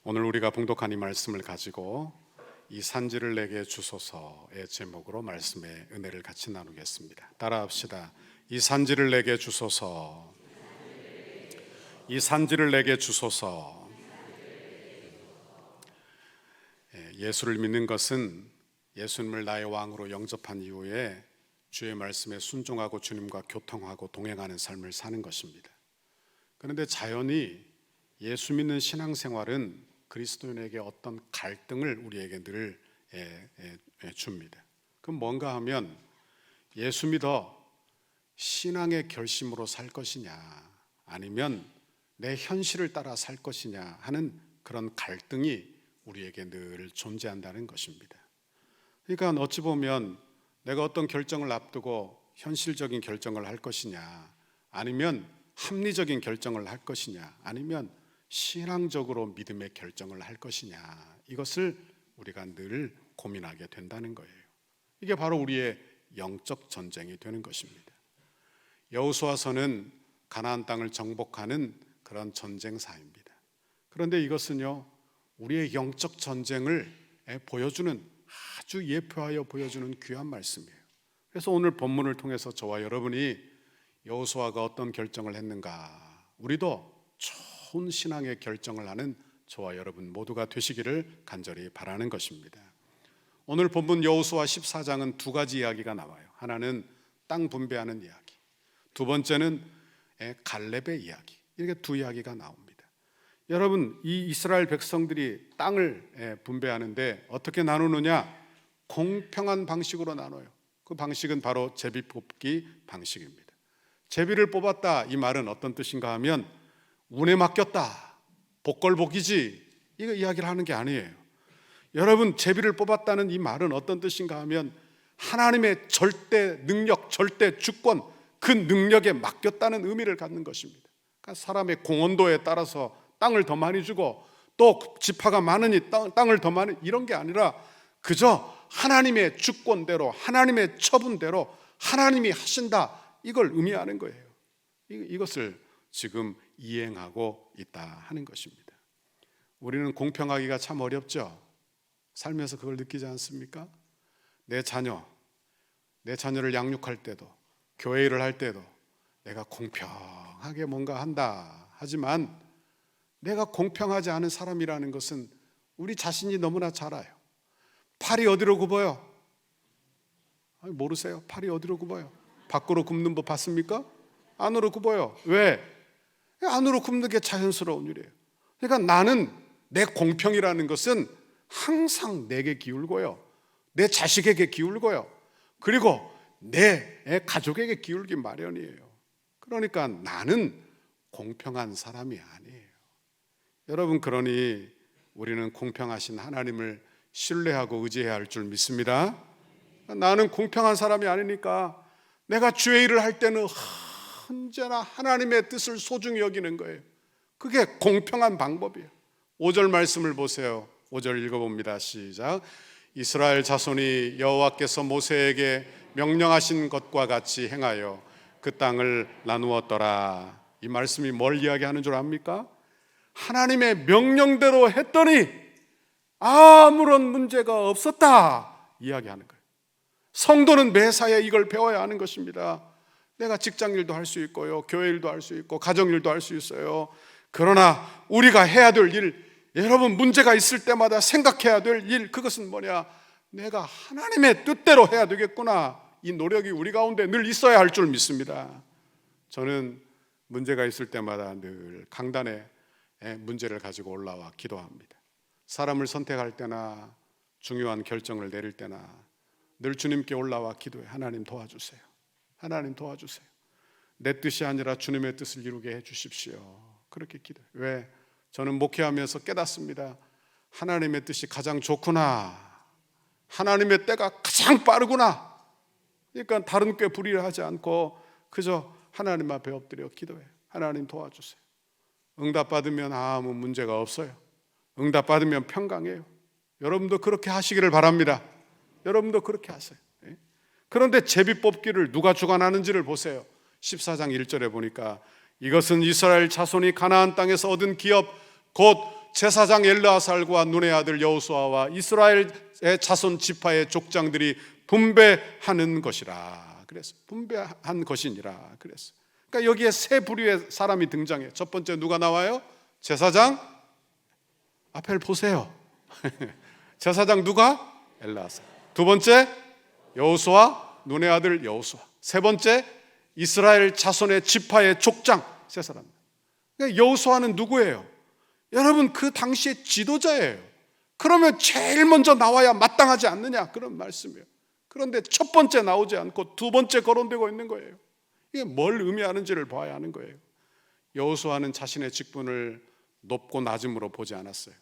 오늘 우리가 봉독한 이 말씀을 가지고 이 산지를 내게 주소서의 제목으로 말씀의 은혜를 같이 나누겠습니다. 따라합시다. 이 산지를 내게 주소서. 이 산지를 내게 주소서. 예수를 믿는 것은 예수님을 나의 왕으로 영접한 이후에 주의 말씀에 순종하고 주님과 교통하고 동행하는 삶을 사는 것입니다. 그런데 자연히 예수 믿는 신앙생활은 그리스도인에게 어떤 갈등을 우리에게 늘 줍니다. 그럼 뭔가 하면 예수 믿어 신앙의 결심으로 살 것이냐, 아니면 내 현실을 따라 살 것이냐 하는 그런 갈등이 우리에게 늘 존재한다는 것입니다. 그러니까 어찌 보면 내가 어떤 결정을 앞두고 현실적인 결정을 할 것이냐, 아니면 합리적인 결정을 할 것이냐, 아니면 신앙적으로 믿음의 결정을 할 것이냐, 이것을 우리가 늘 고민하게 된다는 거예요. 이게 바로 우리의 영적 전쟁이 되는 것입니다. 여호수아서는 가나안 땅을 정복하는 그런 전쟁사입니다. 그런데 이것은요, 우리의 영적 전쟁을 보여주는, 아주 예표하여 보여주는 귀한 말씀이에요. 그래서 오늘 본문을 통해서 저와 여러분이 여호수아가 어떤 결정을 했는가, 우리도 좋은 신앙의 결정을 하는 저와 여러분 모두가 되시기를 간절히 바라는 것입니다. 오늘 본문 여호수아 14장은 두 가지 이야기가 나와요. 하나는 땅 분배하는 이야기, 두 번째는 갈렙의 이야기. 이렇게 두 이야기가 나옵니다. 여러분, 이 이스라엘 백성들이 땅을 분배하는데 어떻게 나누느냐? 공평한 방식으로 나눠요. 그 방식은 바로 제비 뽑기 방식입니다. 제비를 뽑았다, 이 말은 어떤 뜻인가 하면 운에 맡겼다, 복걸복이지, 이거 이야기를 하는 게 아니에요. 여러분, 제비를 뽑았다는 이 말은 어떤 뜻인가 하면 하나님의 절대 능력, 절대 주권, 그 능력에 맡겼다는 의미를 갖는 것입니다. 그러니까 사람의 공헌도에 따라서 땅을 더 많이 주고 또 지파가 많으니 땅을 더 많이, 이런 게 아니라 그저 하나님의 주권대로, 하나님의 처분대로 하나님이 하신다, 이걸 의미하는 거예요. 이것을 지금 이행하고 있다 하는 것입니다. 우리는 공평하기가 참 어렵죠. 살면서 그걸 느끼지 않습니까? 내 자녀를 양육할 때도, 교회 일을 할 때도 내가 공평하게 뭔가 한다 하지만 내가 공평하지 않은 사람이라는 것은 우리 자신이 너무나 잘 알아요. 팔이 어디로 굽어요? 모르세요? 팔이 어디로 굽어요? 밖으로 굽는 법 봤습니까? 안으로 굽어요. 왜? 안으로 굽는 게 자연스러운 일이에요. 그러니까 나는 내 공평이라는 것은 항상 내게 기울고요, 내 자식에게 기울고요, 그리고 내 가족에게 기울기 마련이에요. 그러니까 나는 공평한 사람이 아니에요. 여러분, 그러니 우리는 공평하신 하나님을 신뢰하고 의지해야 할 줄 믿습니다. 나는 공평한 사람이 아니니까 내가 주의 일을 할 때는 언제나 하나님의 뜻을 소중히 여기는 거예요. 그게 공평한 방법이에요. 5절 말씀을 보세요. 5절 읽어봅니다. 시작. 이스라엘 자손이 여호와께서 모세에게 명령하신 것과 같이 행하여 그 땅을 나누었더라. 이 말씀이 뭘 이야기하는 줄 압니까? 하나님의 명령대로 했더니 아무런 문제가 없었다, 이야기하는 거예요. 성도는 매사에 이걸 배워야 하는 것입니다. 내가 직장일도 할 수 있고요, 교회일도 할 수 있고, 가정일도 할 수 있어요. 그러나 우리가 해야 될 일, 여러분, 문제가 있을 때마다 생각해야 될 일, 그것은 뭐냐? 내가 하나님의 뜻대로 해야 되겠구나. 이 노력이 우리 가운데 늘 있어야 할 줄 믿습니다. 저는 문제가 있을 때마다 늘 강단에 문제를 가지고 올라와 기도합니다. 사람을 선택할 때나 중요한 결정을 내릴 때나 늘 주님께 올라와 기도해. 하나님 도와주세요. 하나님 도와주세요. 내 뜻이 아니라 주님의 뜻을 이루게 해주십시오. 그렇게 기도해요. 왜? 저는 목회하면서 깨닫습니다. 하나님의 뜻이 가장 좋구나, 하나님의 때가 가장 빠르구나. 그러니까 다른 꾀 부리를 하지 않고 그저 하나님 앞에 엎드려 기도해요. 하나님 도와주세요. 응답받으면 아무 문제가 없어요. 응답받으면 평강해요. 여러분도 그렇게 하시기를 바랍니다. 여러분도 그렇게 하세요. 그런데 제비 뽑기를 누가 주관하는지를 보세요. 14장 1절에 보니까 이것은 이스라엘 자손이 가나안 땅에서 얻은 기업 곧 제사장 엘르아살과 눈의 아들 여호수아와 이스라엘의 자손 지파의 족장들이 분배하는 것이라. 그래서 분배한 것이니라. 그래서 그러니까 여기에 세 부류의 사람이 등장해요. 첫 번째 누가 나와요? 제사장. 앞을 보세요. 제사장 누가? 엘르아살. 두 번째 여호수아, 눈의 아들 여호수아. 세 번째 이스라엘 자손의 지파의 족장, 세 사람. 그러니까 여호수아는 누구예요? 여러분, 그 당시의 지도자예요. 그러면 제일 먼저 나와야 마땅하지 않느냐, 그런 말씀이에요. 그런데 첫 번째 나오지 않고 두 번째 거론되고 있는 거예요. 이게 뭘 의미하는지를 봐야 하는 거예요. 여호수아는 자신의 직분을 높고 낮음으로 보지 않았어요.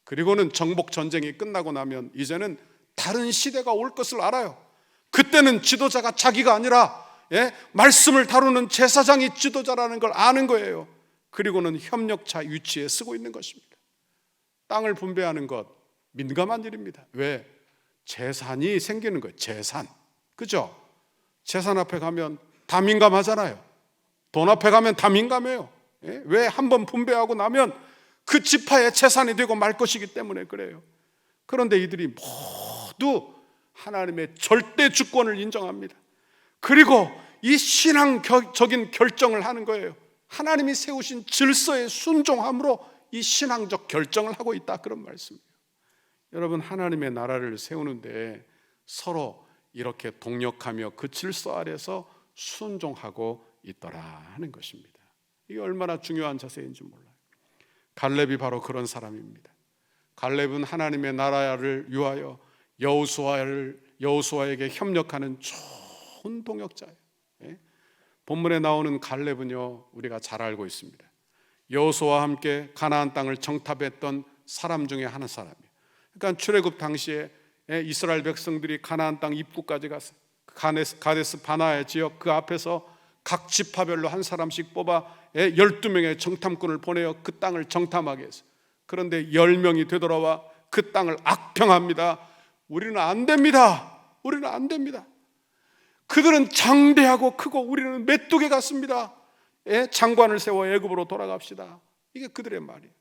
그리고는 정복 전쟁이 끝나고 나면 이제는 다른 시대가 올 것을 알아요. 그때는 지도자가 자기가 아니라 말씀을 다루는 제사장이 지도자라는 걸 아는 거예요. 그리고는 협력차 위치에 쓰고 있는 것입니다. 땅을 분배하는 것 민감한 일입니다. 왜? 재산이 생기는 거예요. 재산. 그죠? 재산 앞에 가면 다 민감하잖아요. 돈 앞에 가면 다 민감해요. 왜? 한번 분배하고 나면 그 지파의 재산이 되고 말 것이기 때문에 그래요. 그런데 이들이 모두 하나님의 절대 주권을 인정합니다. 그리고 이 신앙적인 결정을 하는 거예요. 하나님이 세우신 질서에 순종함으로 이 신앙적 결정을 하고 있다, 그런 말씀이에요. 여러분, 하나님의 나라를 세우는데 서로 이렇게 동력하며 그 질서 아래서 순종하고 있더라 하는 것입니다. 이게 얼마나 중요한 자세인지 몰라요. 갈렙이 바로 그런 사람입니다. 갈렙은 하나님의 나라를 위하여 여호수아에게 협력하는 좋은 동역자예요. 본문에 나오는 갈렙은요, 우리가 잘 알고 있습니다. 여호수아와 함께 가나안 땅을 정탐했던 사람 중에 한 사람이에요. 그러니까 출애굽 당시에 이스라엘 백성들이 가나안 땅 입구까지 가서 가데스 바나의 지역 그 앞에서 각 지파별로 한 사람씩 뽑아 12명의 정탐꾼을 보내어 그 땅을 정탐하게 했어요. 그런데 10명이 되돌아와 그 땅을 악평합니다. 우리는 안 됩니다. 우리는 안 됩니다. 그들은 장대하고 크고 우리는 메뚜기 같습니다. 장관을 세워 애굽으로 돌아갑시다. 이게 그들의 말이에요.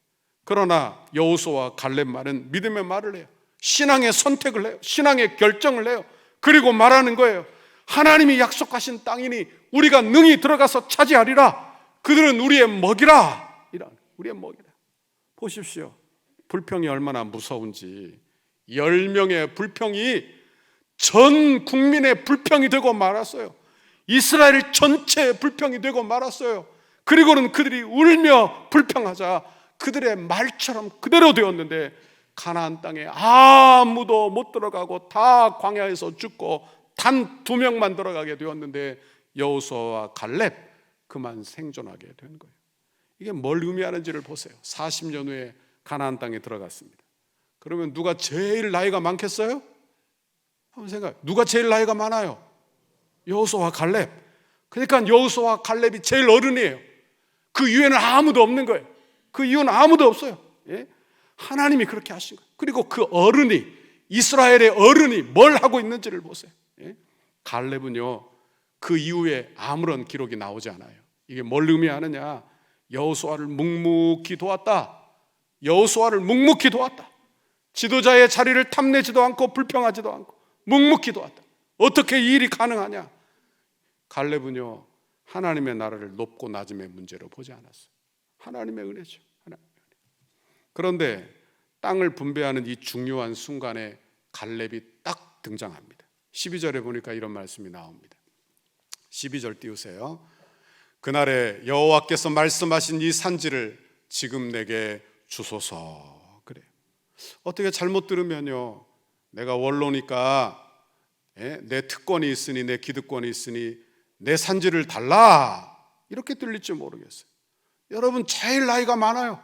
그러나 여호수아와 갈렙 말은 믿음의 말을 해요. 신앙의 선택을 해요. 신앙의 결정을 해요. 그리고 말하는 거예요. 하나님이 약속하신 땅이니 우리가 능히 들어가서 차지하리라. 그들은 우리의 먹이라. 이런 우리의 먹이라. 보십시오. 불평이 얼마나 무서운지. 10명의 불평이 전 국민의 불평이 되고 말았어요. 이스라엘 전체의 불평이 되고 말았어요. 그리고는 그들이 울며 불평하자 그들의 말처럼 그대로 되었는데 가나안 땅에 아무도 못 들어가고 다 광야에서 죽고 단 2명만 들어가게 되었는데 여호수아와 갈렙 그만 생존하게 된 거예요. 이게 뭘 의미하는지를 보세요. 40년 후에 가나안 땅에 들어갔습니다. 그러면 누가 제일 나이가 많겠어요? 한번 생각해요. 누가 제일 나이가 많아요? 여호수아와 갈렙. 그러니까 여호수아와 갈렙이 제일 어른이에요. 그 이유에는 아무도 없는 거예요. 그 이유는 아무도 없어요. 하나님이 그렇게 하신 거예요. 그리고 그 어른이, 이스라엘의 어른이 뭘 하고 있는지를 보세요. 갈렙은요, 그 이후에 아무런 기록이 나오지 않아요. 이게 뭘 의미하느냐? 여호수아를 묵묵히 도왔다. 여호수아를 묵묵히 도왔다. 지도자의 자리를 탐내지도 않고 불평하지도 않고 묵묵히 도왔다. 어떻게 이 일이 가능하냐? 갈렙은요, 하나님의 나라를 높고 낮음의 문제로 보지 않았어요. 하나님의 은혜죠. 하나님의 은혜. 그런데 땅을 분배하는 이 중요한 순간에 갈렙이 딱 등장합니다. 12절에 보니까 이런 말씀이 나옵니다. 12절 띄우세요. 그날에 여호와께서 말씀하신 이 산지를 지금 내게 주소서. 그래요. 어떻게 잘못 들으면요, 내가 원로니까 내 특권이 있으니 내 기득권이 있으니 내 산지를 달라 이렇게 들릴지 모르겠어요. 여러분 제일 나이가 많아요.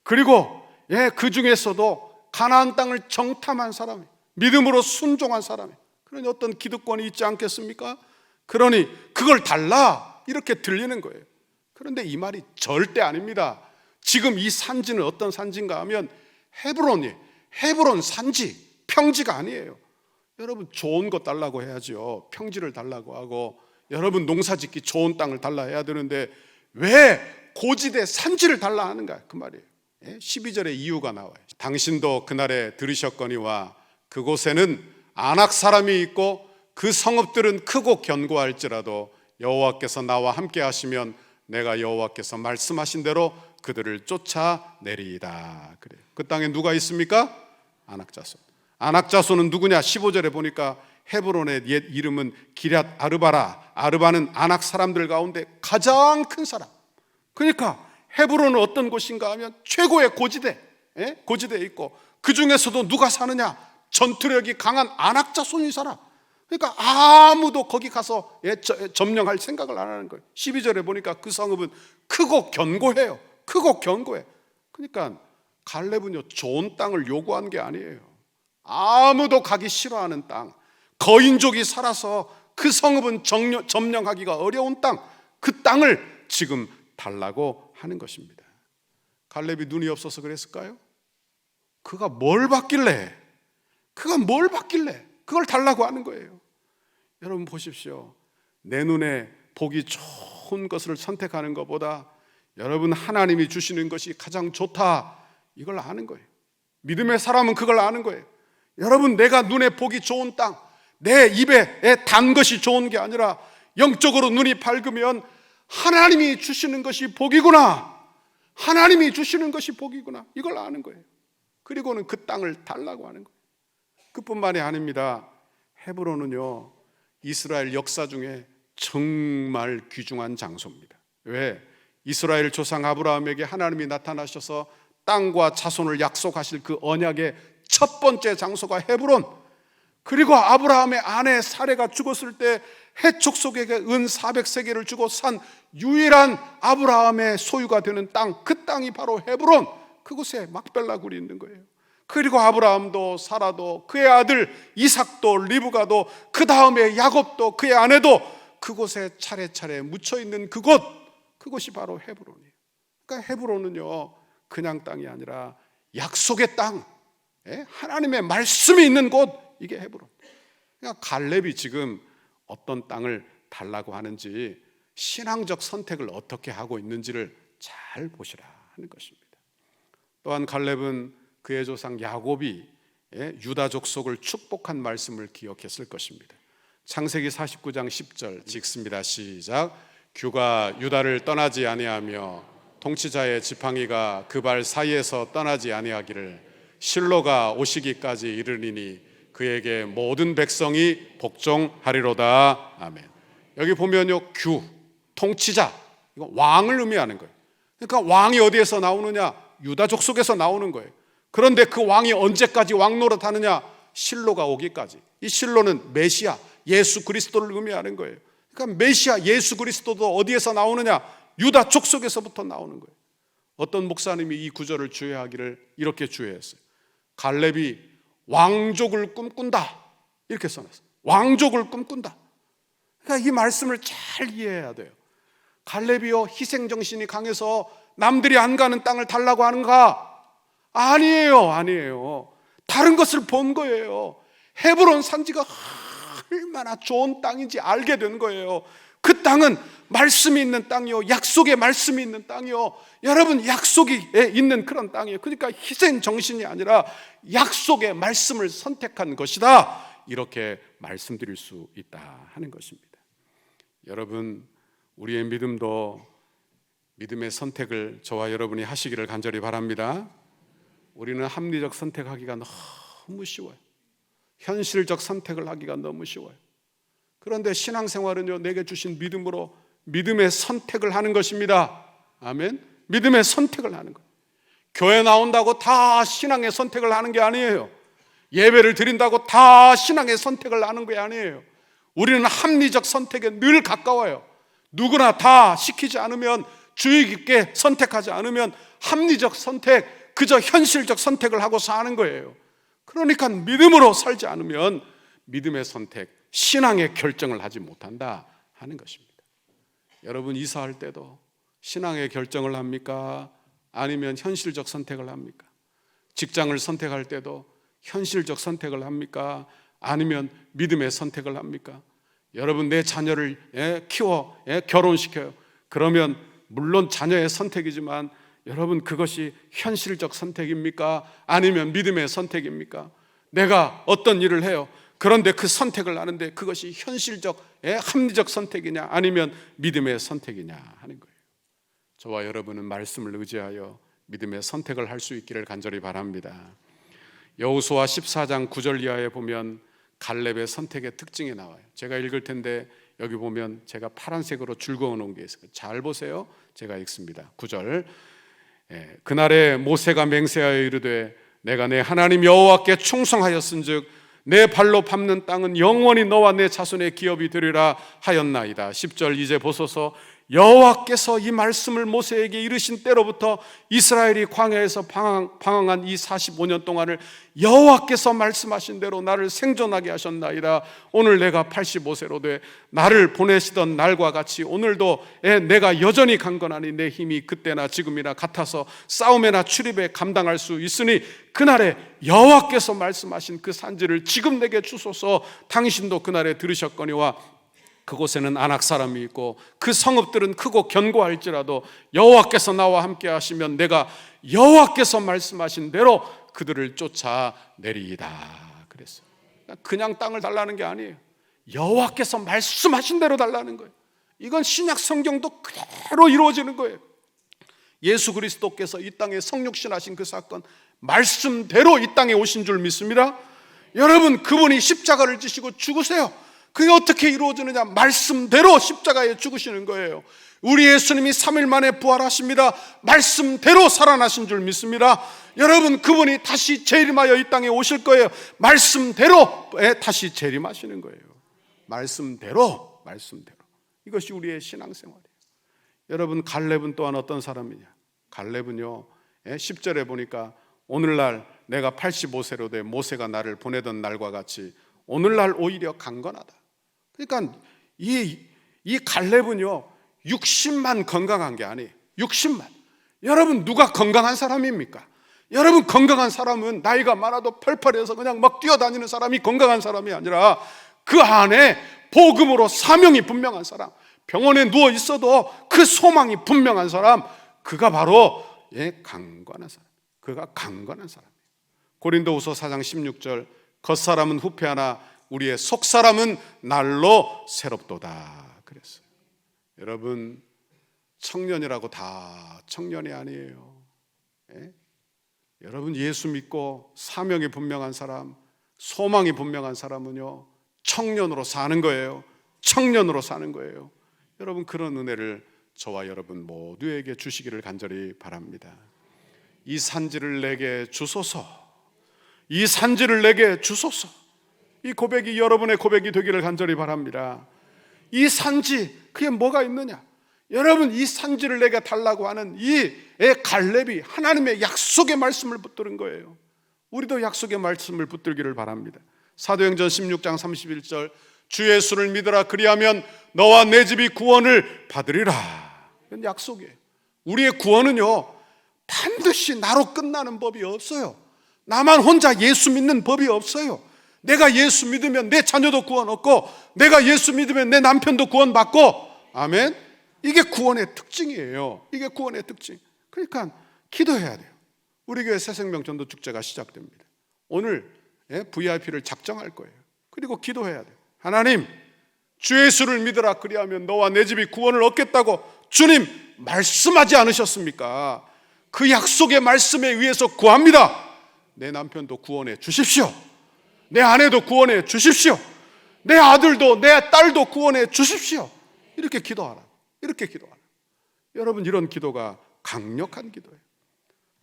그리고 그 중에서도 가나안 땅을 정탐한 사람이, 믿음으로 순종한 사람이, 그러니 어떤 기득권이 있지 않겠습니까? 그러니 그걸 달라 이렇게 들리는 거예요. 그런데 이 말이 절대 아닙니다. 지금 이 산지는 어떤 산지인가 하면 헤브론이에요. 헤브론 산지, 평지가 아니에요. 여러분 좋은 거 달라고 해야죠. 평지를 달라고 하고 여러분 농사 짓기 좋은 땅을 달라 해야 되는데 왜 고지대 산지를 달라 하는가, 그 말이에요. 12절에 이유가 나와요. 당신도 그날에 들으셨거니와 그곳에는 아낙 사람이 있고 그 성읍들은 크고 견고할지라도 여호와께서 나와 함께 하시면 내가 여호와께서 말씀하신 대로 그들을 쫓아내리이다. 그래요. 그 땅에 누가 있습니까? 아낙 자손. 아낙 자손은 누구냐? 15절에 보니까 헤브론의 옛 이름은 기럇 아르바라. 아르바는 아낙 사람들 가운데 가장 큰 사람. 그러니까 헤브론은 어떤 곳인가 하면 최고의 고지대에 있고, 그 중에서도 누가 사느냐? 전투력이 강한 아낙 자손이 살아. 그러니까 아무도 거기 가서 점령할 생각을 안 하는 거예요. 12절에 보니까 그 성읍은 크고 견고해요. 크고 견고해. 그러니까 갈렙은요, 좋은 땅을 요구한 게 아니에요. 아무도 가기 싫어하는 땅, 거인족이 살아서 그 성읍은 점령하기가 어려운 땅, 그 땅을 지금 달라고 하는 것입니다. 갈렙이 눈이 없어서 그랬을까요? 그가 뭘 받길래 그걸 달라고 하는 거예요. 여러분 보십시오. 내 눈에 보기 좋은 것을 선택하는 것보다 여러분 하나님이 주시는 것이 가장 좋다, 이걸 아는 거예요. 믿음의 사람은 그걸 아는 거예요. 여러분, 내가 눈에 보기 좋은 땅, 내 입에 단 것이 좋은 게 아니라 영적으로 눈이 밝으면 하나님이 주시는 것이 복이구나, 하나님이 주시는 것이 복이구나, 이걸 아는 거예요. 그리고는 그 땅을 달라고 하는 거예요. 그뿐만이 아닙니다. 헤브론은요, 이스라엘 역사 중에 정말 귀중한 장소입니다. 왜? 이스라엘 조상 아브라함에게 하나님이 나타나셔서 땅과 자손을 약속하실 그 언약의 첫 번째 장소가 헤브론, 그리고 아브라함의 아내 사레가 죽었을 때 해촉속에게 은 400세겔을 주고 산 유일한 아브라함의 소유가 되는 땅, 그 땅이 바로 헤브론, 그곳에 막벨라 굴이 있는 거예요. 그리고 아브라함도 사라도 그의 아들 이삭도 리브가도 그 다음에 야곱도 그의 아내도 그곳에 차례차례 묻혀있는 그곳이 바로 헤브론이에요. 그러니까 헤브론은요, 그냥 땅이 아니라 약속의 땅, 하나님의 말씀이 있는 곳, 이게 헤브론. 그러니까 갈렙이 지금 어떤 땅을 달라고 하는지, 신앙적 선택을 어떻게 하고 있는지를 잘 보시라 하는 것입니다. 또한 갈렙은 그의 조상 야곱이 유다 족속을 축복한 말씀을 기억했을 것입니다. 창세기 49장 10절 읽습니다. 시작. 규가 유다를 떠나지 아니하며 통치자의 지팡이가 그 발 사이에서 떠나지 아니하기를 실로가 오시기까지 이르리니 그에게 모든 백성이 복종하리로다. 아멘. 여기 보면요, 규, 통치자, 이거 왕을 의미하는 거예요. 그러니까 왕이 어디에서 나오느냐? 유다 족속에서 나오는 거예요. 그런데 그 왕이 언제까지 왕 노릇하느냐? 실로가 오기까지. 이 실로는 메시아, 예수 그리스도를 의미하는 거예요. 그러니까 메시아 예수 그리스도도 어디에서 나오느냐? 유다 족속에서부터 나오는 거예요. 어떤 목사님이 이 구절을 주의하기를 이렇게 주의했어요. 갈렙이 왕족을 꿈꾼다, 이렇게 써놨어요. 왕족을 꿈꾼다. 그러니까 이 말씀을 잘 이해해야 돼요. 갈렙이요, 희생정신이 강해서 남들이 안 가는 땅을 달라고 하는가? 아니에요. 다른 것을 본 거예요. 헤브론 산지가 얼마나 좋은 땅인지 알게 된 거예요. 그 땅은 말씀이 있는 땅이요, 약속의 말씀이 있는 땅이요. 여러분, 약속이 있는 그런 땅이에요. 그러니까 희생 정신이 아니라 약속의 말씀을 선택한 것이다, 이렇게 말씀드릴 수 있다 하는 것입니다. 여러분, 우리의 믿음도 믿음의 선택을 저와 여러분이 하시기를 간절히 바랍니다. 우리는 합리적 선택하기가 너무 쉬워요. 현실적 선택을 하기가 너무 쉬워요. 그런데 신앙생활은요, 내게 주신 믿음으로 믿음의 선택을 하는 것입니다. 아멘. 믿음의 선택을 하는 거예요. 교회 나온다고 다 신앙의 선택을 하는 게 아니에요. 예배를 드린다고 다 신앙의 선택을 하는 게 아니에요. 우리는 합리적 선택에 늘 가까워요. 누구나 다 시키지 않으면, 주의 깊게 선택하지 않으면 합리적 선택, 그저 현실적 선택을 하고 사는 거예요. 그러니까 믿음으로 살지 않으면 믿음의 선택, 신앙의 결정을 하지 못한다 하는 것입니다. 여러분, 이사할 때도 신앙의 결정을 합니까? 아니면 현실적 선택을 합니까? 직장을 선택할 때도 현실적 선택을 합니까? 아니면 믿음의 선택을 합니까? 여러분, 내 자녀를 키워 결혼시켜요. 그러면 물론 자녀의 선택이지만 여러분, 그것이 현실적 선택입니까? 아니면 믿음의 선택입니까? 내가 어떤 일을 해요. 그런데 그 선택을 하는데 그것이 현실적, 합리적 선택이냐 아니면 믿음의 선택이냐 하는 거예요. 저와 여러분은 말씀을 의지하여 믿음의 선택을 할 수 있기를 간절히 바랍니다. 여호수아 14장 9절 이하에 보면 갈렙의 선택의 특징이 나와요. 제가 읽을 텐데 여기 보면 제가 파란색으로 줄 그어 놓은 게 있어요. 잘 보세요. 제가 읽습니다. 9절. 그날에 모세가 맹세하여 이르되 내가 내 하나님 여호와께 충성하였은즉 내 발로 밟는 땅은 영원히 너와 내 자손의 기업이 되리라 하였나이다. 10절. 이제 보소서 여호와께서 이 말씀을 모세에게 이르신 때로부터 이스라엘이 광야에서 방황한 이 45년 동안을 여호와께서 말씀하신 대로 나를 생존하게 하셨나이다. 오늘 내가 85세로 돼 나를 보내시던 날과 같이 오늘도 내가 여전히 강건하니 내 힘이 그때나 지금이나 같아서 싸움에나 출입에 감당할 수 있으니 그날에 여호와께서 말씀하신 그 산지를 지금 내게 주소서. 당신도 그날에 들으셨거니와 그곳에는 아낙 사람이 있고 그 성읍들은 크고 견고할지라도 여호와께서 나와 함께 하시면 내가 여호와께서 말씀하신 대로 그들을 쫓아내리이다 그랬어요. 그냥 땅을 달라는 게 아니에요. 여호와께서 말씀하신 대로 달라는 거예요. 이건 신약 성경도 그대로 이루어지는 거예요. 예수 그리스도께서 이 땅에 성육신하신 그 사건 말씀대로 이 땅에 오신 줄 믿습니다. 여러분, 그분이 십자가를 지시고 죽으세요. 그게 어떻게 이루어지느냐? 말씀대로 십자가에 죽으시는 거예요. 우리 예수님이 3일 만에 부활하십니다. 말씀대로 살아나신 줄 믿습니다. 여러분, 그분이 다시 재림하여 이 땅에 오실 거예요. 말씀대로 다시 재림하시는 거예요. 말씀대로. 이것이 우리의 신앙생활이에요. 여러분, 갈렙은 또한 어떤 사람이냐? 갈렙은요 10절에 보니까 오늘날 내가 85세로 돼 모세가 나를 보내던 날과 같이 오늘날 오히려 강건하다. 그러니까 이 갈렙은요 60만 건강한 게 아니에요. 60만. 여러분, 누가 건강한 사람입니까? 여러분, 건강한 사람은 나이가 많아도 펄펄해서 그냥 막 뛰어다니는 사람이 건강한 사람이 아니라 그 안에 복음으로 사명이 분명한 사람, 병원에 누워 있어도 그 소망이 분명한 사람, 그가 바로 강건한 사람. 그가 강건한 사람이에요. 고린도후서 4장 16절. 겉사람은 후패하나 우리의 속사람은 날로 새롭도다 그랬어요. 여러분, 청년이라고 다 청년이 아니에요. 여러분, 예수 믿고 사명이 분명한 사람, 소망이 분명한 사람은요 청년으로 사는 거예요. 청년으로 사는 거예요. 여러분, 그런 은혜를 저와 여러분 모두에게 주시기를 간절히 바랍니다. 이 산지를 내게 주소서. 이 산지를 내게 주소서. 이 고백이 여러분의 고백이 되기를 간절히 바랍니다. 이 산지, 그게 뭐가 있느냐? 여러분, 이 산지를 내게 달라고 하는 이 갈렙이 하나님의 약속의 말씀을 붙드는 거예요. 우리도 약속의 말씀을 붙들기를 바랍니다. 사도행전 16장 31절. 주 예수를 믿으라 그리하면 너와 내 집이 구원을 받으리라. 이건 약속이에요. 우리의 구원은요 반드시 나로 끝나는 법이 없어요. 나만 혼자 예수 믿는 법이 없어요. 내가 예수 믿으면 내 자녀도 구원 얻고, 내가 예수 믿으면 내 남편도 구원 받고, 아멘. 이게 구원의 특징이에요. 이게 구원의 특징. 그러니까 기도해야 돼요. 우리 교회 새생명 전도 축제가 시작됩니다. 오늘 VIP를 작정할 거예요. 그리고 기도해야 돼요. 하나님, 주 예수를 믿으라 그리하면 너와 내 집이 구원을 얻겠다고 주님 말씀하지 않으셨습니까? 그 약속의 말씀에 의해서 구합니다. 내 남편도 구원해 주십시오. 내 아내도 구원해 주십시오. 내 아들도 내 딸도 구원해 주십시오. 이렇게 기도하라. 이렇게 기도하라. 여러분, 이런 기도가 강력한 기도예요.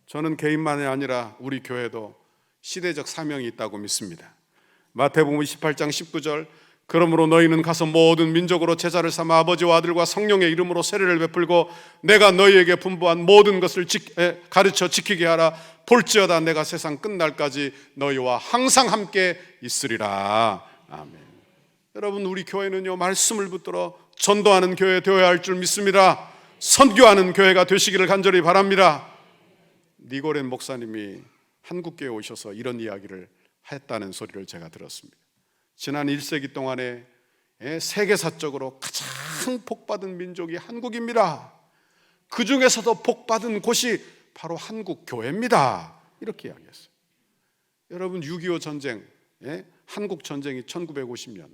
저는 개인만이 아니라 우리 교회도 시대적 사명이 있다고 믿습니다. 마태복음 28장 19절. 그러므로 너희는 가서 모든 민족으로 제자를 삼아 아버지와 아들과 성령의 이름으로 세례를 베풀고 내가 너희에게 분부한 모든 것을 가르쳐 지키게 하라. 볼지어다 내가 세상 끝날까지 너희와 항상 함께 있으리라. 아멘. 여러분, 우리 교회는요 말씀을 붙들어 전도하는 교회 되어야 할 줄 믿습니다. 선교하는 교회가 되시기를 간절히 바랍니다. 니고렌 목사님이 한국교회에 오셔서 이런 이야기를 했다는 소리를 제가 들었습니다. 지난 1세기 동안에 세계사적으로 가장 복받은 민족이 한국입니다. 그 중에서도 복받은 곳이 바로 한국 교회입니다. 이렇게 이야기했어요. 여러분 6.25 전쟁, 한국 전쟁이 1950년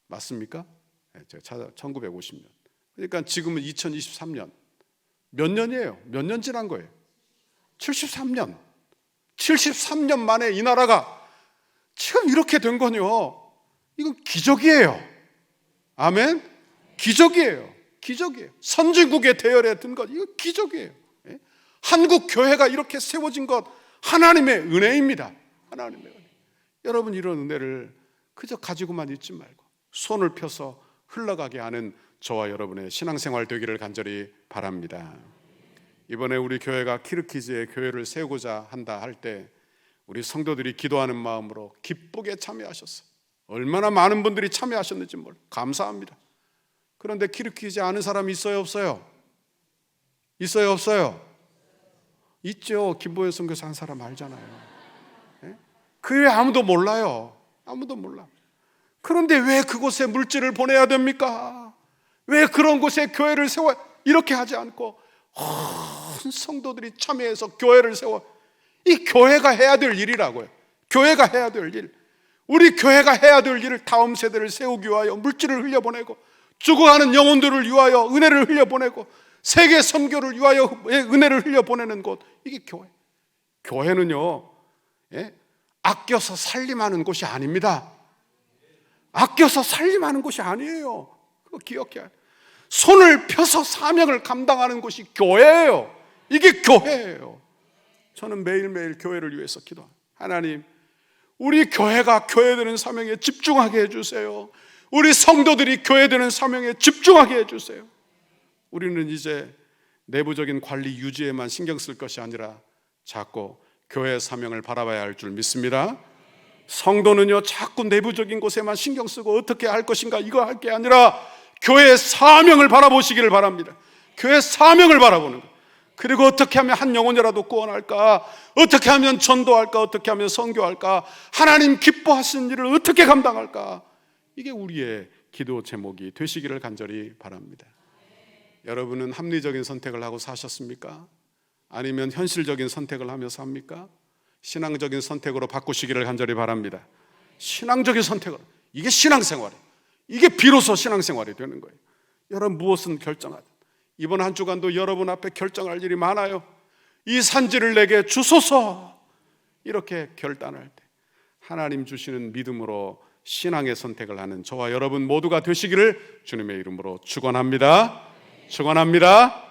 맞습니까? 제가 찾아 1950년. 그러니까 지금은 2023년. 몇 년이에요? 몇 년 지난 거예요? 73년. 73년 만에 이 나라가 지금 이렇게 된 거요. 이건 기적이에요. 아멘? 기적이에요. 기적이에요. 선진국의 대열에 든 것, 이거 기적이에요. 한국 교회가 이렇게 세워진 것 하나님의 은혜입니다. 하나님의 은혜. 여러분 이런 은혜를 그저 가지고만 있지 말고 손을 펴서 흘러가게 하는 저와 여러분의 신앙생활 되기를 간절히 바랍니다. 이번에 우리 교회가 키르키즈의 교회를 세우고자 한다 할 때 우리 성도들이 기도하는 마음으로 기쁘게 참여하셨어요. 얼마나 많은 분들이 참여하셨는지 몰라요. 감사합니다. 그런데 키르키즈 아는 사람이 있어요, 없어요? 있어요, 없어요? 있죠. 김보현 선교사 한 사람 알잖아요. 그 외에 아무도 몰라요. 아무도 몰라. 그런데 왜 그곳에 물질을 보내야 됩니까? 왜 그런 곳에 교회를 세워 이렇게 하지 않고 온 성도들이 참여해서 교회를 세워. 이 교회가 해야 될 일이라고요. 교회가 해야 될 일. 우리 교회가 해야 될 일을 다음 세대를 세우기 위하여 물질을 흘려보내고 죽어가는 영혼들을 위하여 은혜를 흘려보내고 세계 선교를 위하여 은혜를 흘려보내는 곳, 이게 교회. 교회는요, 아껴서 살림하는 곳이 아닙니다. 아껴서 살림하는 곳이 아니에요. 그거 기억해야 해요. 손을 펴서 사명을 감당하는 곳이 교회예요. 이게 교회예요. 저는 매일매일 교회를 위해서 기도합니다. 하나님, 우리 교회가 교회되는 사명에 집중하게 해주세요. 우리 성도들이 교회되는 사명에 집중하게 해주세요. 우리는 이제 내부적인 관리 유지에만 신경 쓸 것이 아니라 자꾸 교회의 사명을 바라봐야 할 줄 믿습니다. 성도는요, 자꾸 내부적인 곳에만 신경 쓰고 어떻게 할 것인가 이거 할 게 아니라 교회의 사명을 바라보시기를 바랍니다. 교회의 사명을 바라보는 것. 그리고 어떻게 하면 한 영혼이라도 구원할까? 어떻게 하면 전도할까? 어떻게 하면 선교할까? 하나님 기뻐하시는 일을 어떻게 감당할까? 이게 우리의 기도 제목이 되시기를 간절히 바랍니다. 여러분은 합리적인 선택을 하고 사셨습니까? 아니면 현실적인 선택을 하며 삽니까? 신앙적인 선택으로 바꾸시기를 간절히 바랍니다. 신앙적인 선택을, 이게 신앙생활이에요. 이게 비로소 신앙생활이 되는 거예요. 여러분 무엇은 결정하든 이번 한 주간도 여러분 앞에 결정할 일이 많아요. 이 산지를 내게 주소서, 이렇게 결단할 때 하나님 주시는 믿음으로 신앙의 선택을 하는 저와 여러분 모두가 되시기를 주님의 이름으로 축원합니다. 축원합니다.